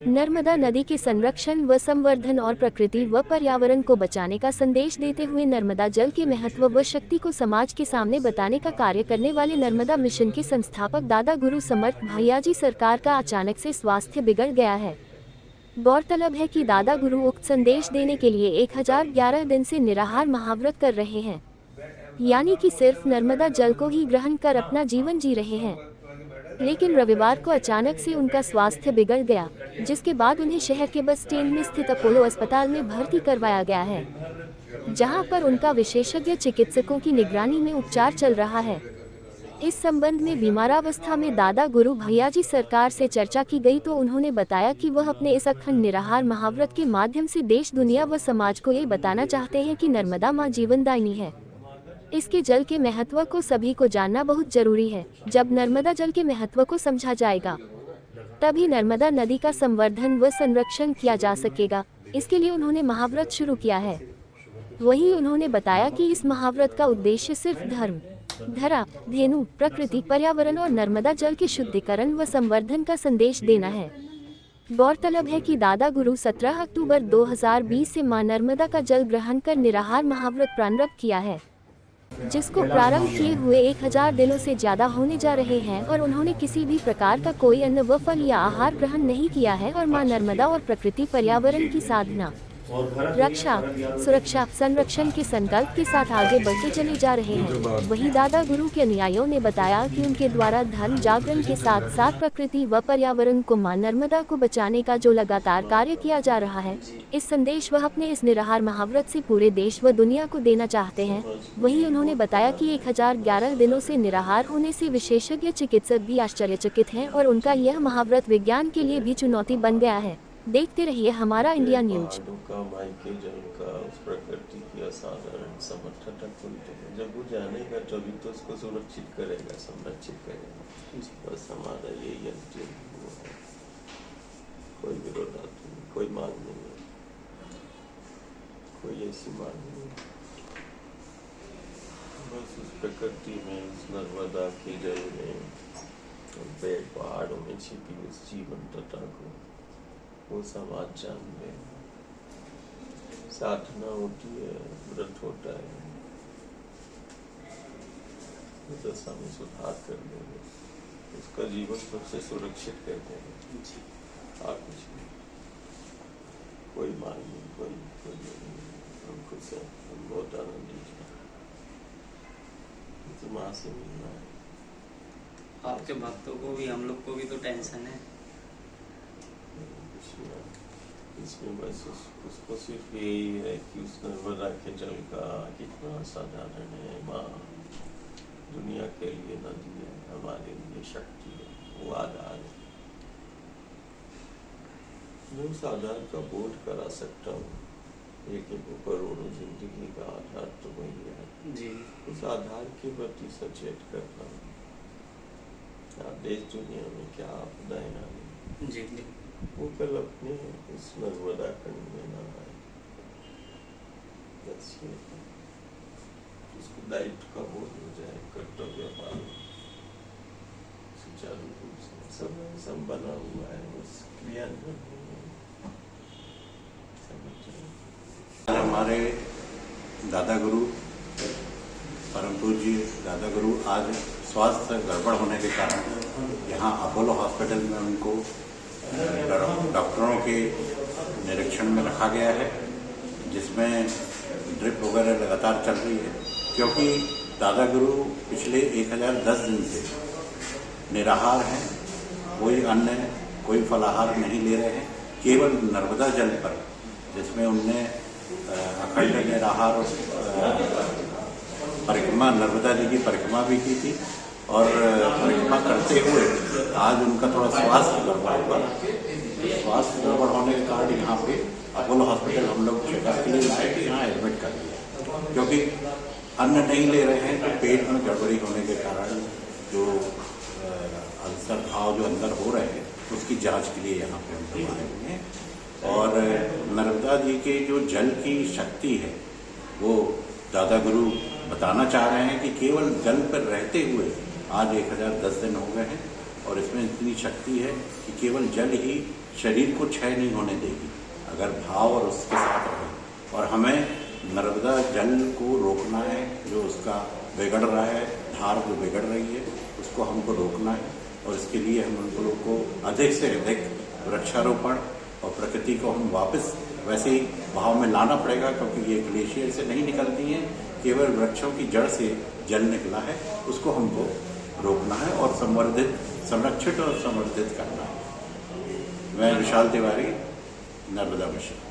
नर्मदा नदी के संरक्षण व संवर्धन और प्रकृति व पर्यावरण को बचाने का संदेश देते हुए नर्मदा जल के महत्व व शक्ति को समाज के सामने बताने का कार्य करने वाले नर्मदा मिशन के संस्थापक दादा गुरु समर्थ भैयाजी सरकार का अचानक से स्वास्थ्य बिगड़ गया है। गौरतलब है कि दादा गुरु उक्त संदेश देने के लिए 1011 दिन से निराहार महाव्रत कर रहे हैं, यानी कि सिर्फ नर्मदा जल को ही ग्रहण कर अपना जीवन जी रहे हैं। लेकिन रविवार को अचानक से उनका स्वास्थ्य बिगड़ गया, जिसके बाद उन्हें शहर के बस स्टैंड में स्थित अपोलो अस्पताल में भर्ती करवाया गया है, जहां पर उनका विशेषज्ञ चिकित्सकों की निगरानी में उपचार चल रहा है। इस संबंध में बीमारावस्था में दादा गुरु भैयाजी सरकार से चर्चा की गई तो उन्होंने बताया कि वह अपने इस अखंड निराहार महाव्रत के माध्यम से देश, दुनिया व समाज को ये बताना चाहते हैं कि नर्मदा माँ जीवनदायिनी है। इसके जल के महत्व को सभी को जानना बहुत जरूरी है। जब नर्मदा जल के महत्व को समझा जाएगा, तभी नर्मदा नदी का संवर्धन व संरक्षण किया जा सकेगा। इसके लिए उन्होंने महाव्रत शुरू किया है। वहीं उन्होंने बताया कि इस महाव्रत का उद्देश्य सिर्फ धर्म, धरा, धेनु, प्रकृति, पर्यावरण और नर्मदा जल के शुद्धिकरण व संवर्धन का संदेश देना है। गौरतलब है कि दादा गुरु 17 अक्टूबर 2020 से मां नर्मदा का जल ग्रहण कर निराहार महाव्रत प्रारंभ किया है, जिसको प्रारंभ किए हुए 1000 दिनों से ज्यादा होने जा रहे हैं और उन्होंने किसी भी प्रकार का कोई अन्न व फल या आहार ग्रहण नहीं किया है और मां नर्मदा और प्रकृति पर्यावरण की साधना, रक्षा, सुरक्षा, संरक्षण के संकल्प के साथ आगे बढ़ते चले जा रहे हैं। वहीं दादा गुरु के अनुयायियों ने बताया कि उनके द्वारा धर्म जागरण के साथ साथ प्रकृति व पर्यावरण को मां नर्मदा को बचाने का जो लगातार कार्य किया जा रहा है, इस संदेश वह अपने इस निराहार महाव्रत से पूरे देश व दुनिया को देना चाहते हैं। वहीं उन्होंने बताया कि 1011 दिनों से निराहार होने से विशेषज्ञ चिकित्सक भी आश्चर्यचकित हैं और उनका यह महाव्रत विज्ञान के लिए भी चुनौती बन गया है। देखते रहिए हमारा इंडिया न्यूज। के जल का उस प्रकृति की असाधारण समर्थन जब वो जानेगा तभी तो उसको सुरक्षित करेगा, संरक्षित करेगा। बस हमारा यही अंतिम वो है। कोई विरोधात्मक नहीं, कोई मांग नहीं है, कोई ऐसी मांग नहीं है। बस उस प्रकृति में, उस नर्मदा के जल में, पेड़ पहाड़ों में छिपी उस जीवन तथा को वो समाज जान ले। साधना होती है, व्रत होता है, दशा में सुधार कर देंगे, उसका जीवन सबसे सुरक्षित कर देंगे। और कुछ नहीं, कोई मांग नहीं, कोई नहीं। हम खुश हैं, हम बहुत आनंदित हैं। तो माँ से मिलना है। आपके भक्तों को भी, हम लोग को भी तो टेंशन है। इसमें बस उसको सिर्फ यही है कि उस नर्मदा के जल का कितना साधारण है। माँ दुनिया के लिए नदी है, हमारे लिए शक्ति है, वो आधार है। मैं उस आधार का बोध करा सकता हूँ। एक करोड़ों जिंदगी का आधार तो वही है जी। उस आधार के प्रति सचेत करना। देश दुनिया में क्या आपदाएं आए जी, वो कल अपने इस नर्मदा खंड में ना आए। उसको दायित्व का बोध हो जाए, कर्तव्य पालन सुचारू रूप से सब बना हुआ है, बस क्रियान्वयन हमारे दादा गुरु परम पूज्य दादा गुरु आज स्वास्थ्य गड़बड़ होने के कारण यहाँ अपोलो हॉस्पिटल में उनको डॉक्टरों के निरीक्षण में रखा गया है, जिसमें ड्रिप वगैरह लगातार चल रही है। क्योंकि दादा गुरु पिछले 1010 दिन से निराहार हैं, कोई अन्न, कोई फलाहार नहीं ले रहे हैं, केवल नर्मदा जल पर, जिसमें उनने अखंड निराहार परिक्रमा, नर्मदा जी की परिक्रमा भी की थी। और परिक्रमा करते हुए आज उनका थोड़ा स्वास्थ्य गड़बड़ हुआ। स्वास्थ्य गड़बड़ होने के कारण यहाँ पे अपोलो हॉस्पिटल हम लोग चेकअप के लिए लाए थे, यहाँ एडमिट कर दिया। क्योंकि अन्न नहीं ले रहे हैं तो पेट में गड़बड़ी होने के कारण जो अल्सर घाव जो अंदर हो रहे हैं उसकी जांच के लिए यहाँ पे हम लोग आए हुए हैं। और नर्मदा जी के जो जल की शक्ति है वो दादा गुरु बताना चाह रहे हैं कि केवल जल पर रहते हुए आज 1010 दिन हो गए हैं और इसमें इतनी शक्ति है कि केवल जल ही शरीर को क्षय नहीं होने देगी अगर भाव और उसके साथ रहे। और हमें नर्मदा जल को रोकना है, जो उसका बिगड़ रहा है, धार जो बिगड़ रही है उसको हमको रोकना है। और इसके लिए हम उन लोगों को अधिक से अधिक वृक्षारोपण और प्रकृति को हम वापस वैसे ही भाव में लाना पड़ेगा, क्योंकि ये ग्लेशियर से नहीं निकलती हैं, केवल वृक्षों की जड़ से जल निकला है, उसको हमको रोकना है और संरक्षित और संवर्धित करना है। मैं विशाल तिवारी, नर्मदा मिशन।